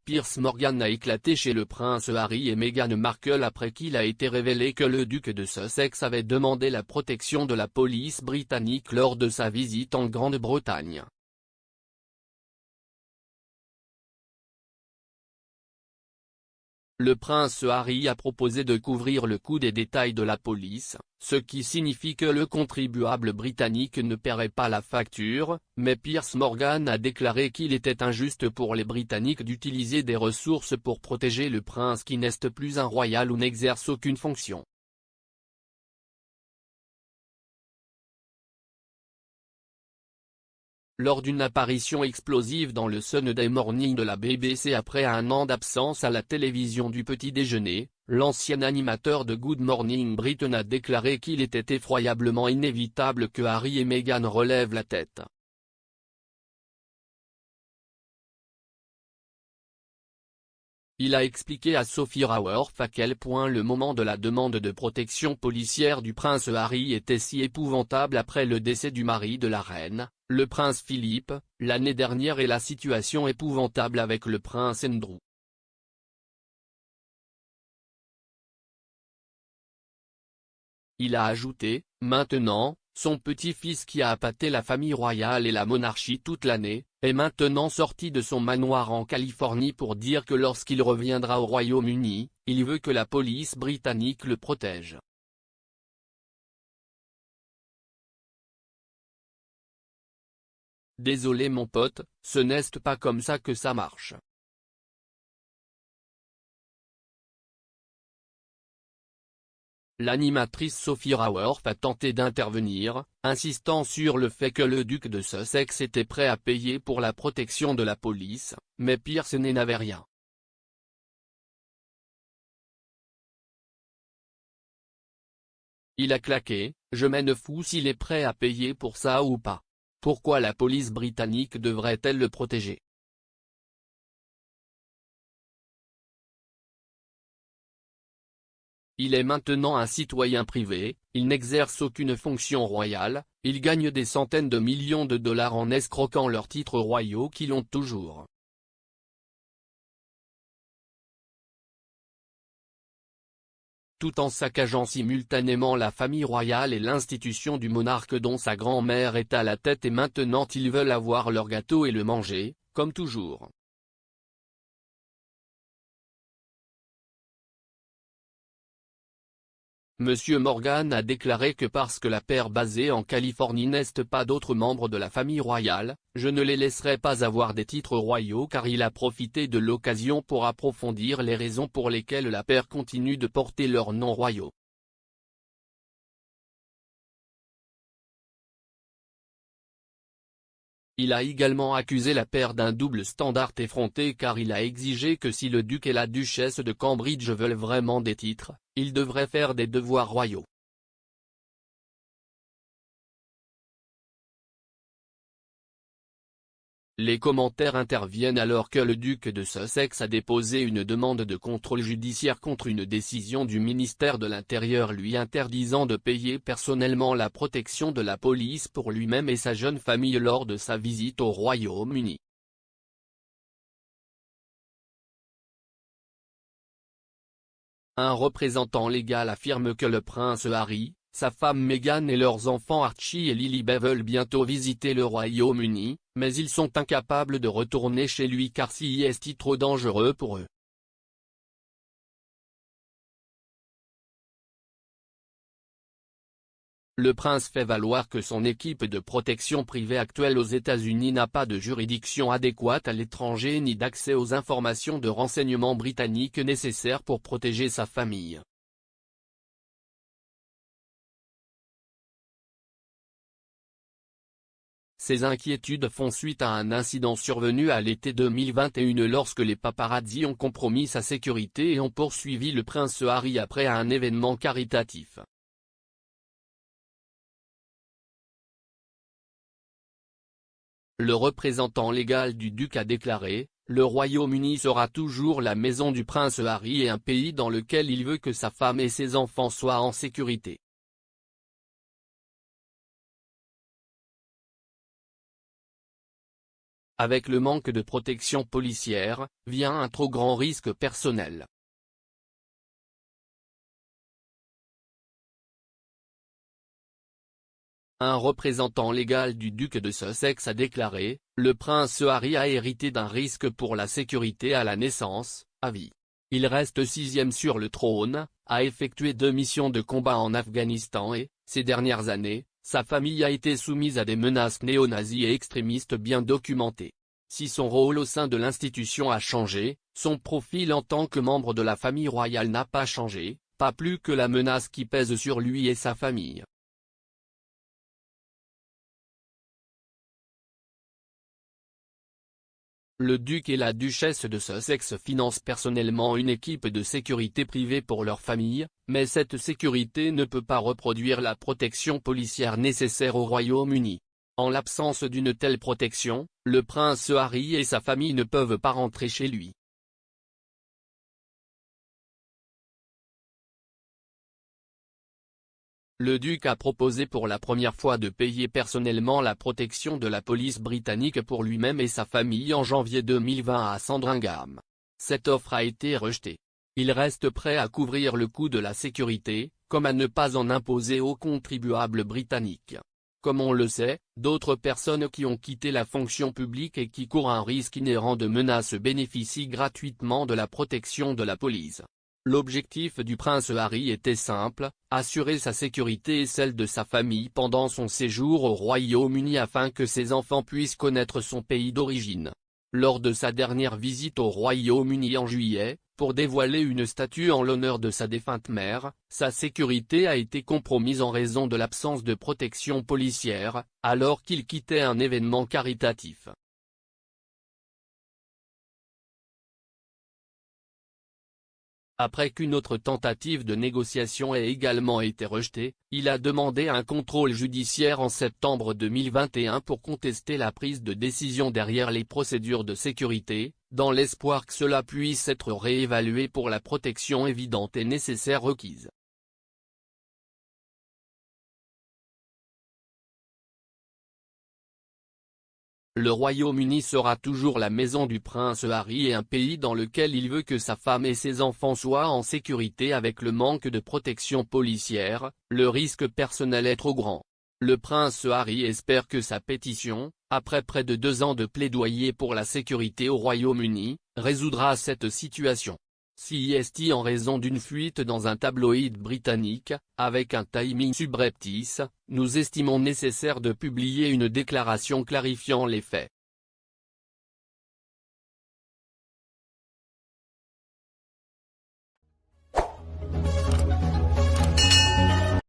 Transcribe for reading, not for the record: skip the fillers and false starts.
Piers Morgan a éclaté chez le prince Harry et Meghan Markle après qu'il a été révélé que le duc de Sussex avait demandé la protection de la police britannique lors de sa visite en Grande-Bretagne. Le prince Harry a proposé de couvrir le coût des détails de la police, ce qui signifie que le contribuable britannique ne paierait pas la facture, mais Piers Morgan a déclaré qu'il était injuste pour les Britanniques d'utiliser des ressources pour protéger le prince qui n'est plus un royal ou n'exerce aucune fonction. Lors d'une apparition explosive dans le Sunday Morning de la BBC après un an d'absence à la télévision du petit déjeuner, l'ancien animateur de Good Morning Britain a déclaré qu'il était effroyablement inévitable que Harry et Meghan relèvent la tête. Il a expliqué à Sophie Raworth à quel point le moment de la demande de protection policière du prince Harry était si épouvantable après le décès du mari de la reine, le prince Philippe, l'année dernière et la situation épouvantable avec le prince Andrew. Il a ajouté, maintenant, son petit-fils qui a appâté la famille royale et la monarchie toute l'année, est maintenant sorti de son manoir en Californie pour dire que lorsqu'il reviendra au Royaume-Uni, il veut que la police britannique le protège. Désolé mon pote, ce n'est pas comme ça que ça marche. L'animatrice Sophie Raworth a tenté d'intervenir, insistant sur le fait que le duc de Sussex était prêt à payer pour la protection de la police, mais Piers n'avait rien. Il a claqué, je m'en fous s'il est prêt à payer pour ça ou pas. Pourquoi la police britannique devrait-elle le protéger? Il est maintenant un citoyen privé, il n'exerce aucune fonction royale, il gagne des centaines de millions de dollars en escroquant leurs titres royaux qui l'ont toujours. Tout en saccageant simultanément la famille royale et l'institution du monarque dont sa grand-mère est à la tête et maintenant ils veulent avoir leur gâteau et le manger, comme toujours. Monsieur Morgan a déclaré que parce que la paire basée en Californie n'est pas d'autres membres de la famille royale, je ne les laisserai pas avoir des titres royaux car il a profité de l'occasion pour approfondir les raisons pour lesquelles la paire continue de porter leurs noms royaux. Il a également accusé la paire d'un double standard effronté car il a exigé que si le duc et la duchesse de Cambridge veulent vraiment des titres, ils devraient faire des devoirs royaux. Les commentaires interviennent alors que le duc de Sussex a déposé une demande de contrôle judiciaire contre une décision du ministère de l'Intérieur lui interdisant de payer personnellement la protection de la police pour lui-même et sa jeune famille lors de sa visite au Royaume-Uni. Un représentant légal affirme que le prince Harry, sa femme Meghan et leurs enfants Archie et Lilibet veulent bientôt visiter le Royaume-Uni, mais ils sont incapables de retourner chez lui car c'y est trop dangereux pour eux. Le prince fait valoir que son équipe de protection privée actuelle aux États-Unis n'a pas de juridiction adéquate à l'étranger ni d'accès aux informations de renseignement britanniques nécessaires pour protéger sa famille. Ces inquiétudes font suite à un incident survenu à l'été 2021 lorsque les paparazzi ont compromis sa sécurité et ont poursuivi le prince Harry après un événement caritatif. Le représentant légal du duc a déclaré, « Le Royaume-Uni sera toujours la maison du prince Harry et un pays dans lequel il veut que sa femme et ses enfants soient en sécurité. » Avec le manque de protection policière, vient un trop grand risque personnel. Un représentant légal du duc de Sussex a déclaré, « Le prince Harry a hérité d'un risque pour la sécurité à la naissance, à vie. Il reste 6e sur le trône, a effectué 2 missions de combat en Afghanistan et, ces dernières années, sa famille a été soumise à des menaces néo-nazis et extrémistes bien documentées. Si son rôle au sein de l'institution a changé, son profil en tant que membre de la famille royale n'a pas changé, pas plus que la menace qui pèse sur lui et sa famille. » Le duc et la duchesse de Sussex financent personnellement une équipe de sécurité privée pour leur famille, mais cette sécurité ne peut pas reproduire la protection policière nécessaire au Royaume-Uni. En l'absence d'une telle protection, le prince Harry et sa famille ne peuvent pas rentrer chez lui. Le duc a proposé pour la première fois de payer personnellement la protection de la police britannique pour lui-même et sa famille en janvier 2020 à Sandringham. Cette offre a été rejetée. Il reste prêt à couvrir le coût de la sécurité, comme à ne pas en imposer aux contribuables britanniques. Comme on le sait, d'autres personnes qui ont quitté la fonction publique et qui courent un risque inhérent de menaces bénéficient gratuitement de la protection de la police. L'objectif du prince Harry était simple, assurer sa sécurité et celle de sa famille pendant son séjour au Royaume-Uni afin que ses enfants puissent connaître son pays d'origine. Lors de sa dernière visite au Royaume-Uni en juillet, pour dévoiler une statue en l'honneur de sa défunte mère, sa sécurité a été compromise en raison de l'absence de protection policière, alors qu'il quittait un événement caritatif. Après qu'une autre tentative de négociation ait également été rejetée, il a demandé un contrôle judiciaire en septembre 2021 pour contester la prise de décision derrière les procédures de sécurité, dans l'espoir que cela puisse être réévalué pour la protection évidente et nécessaire requise. Le Royaume-Uni sera toujours la maison du prince Harry et un pays dans lequel il veut que sa femme et ses enfants soient en sécurité. Avec le manque de protection policière, le risque personnel est trop grand. Le prince Harry espère que sa pétition, après près de 2 ans de plaidoyer pour la sécurité au Royaume-Uni, résoudra cette situation. CIST en raison d'une fuite dans un tabloïd britannique, avec un timing subreptice, nous estimons nécessaire de publier une déclaration clarifiant les faits.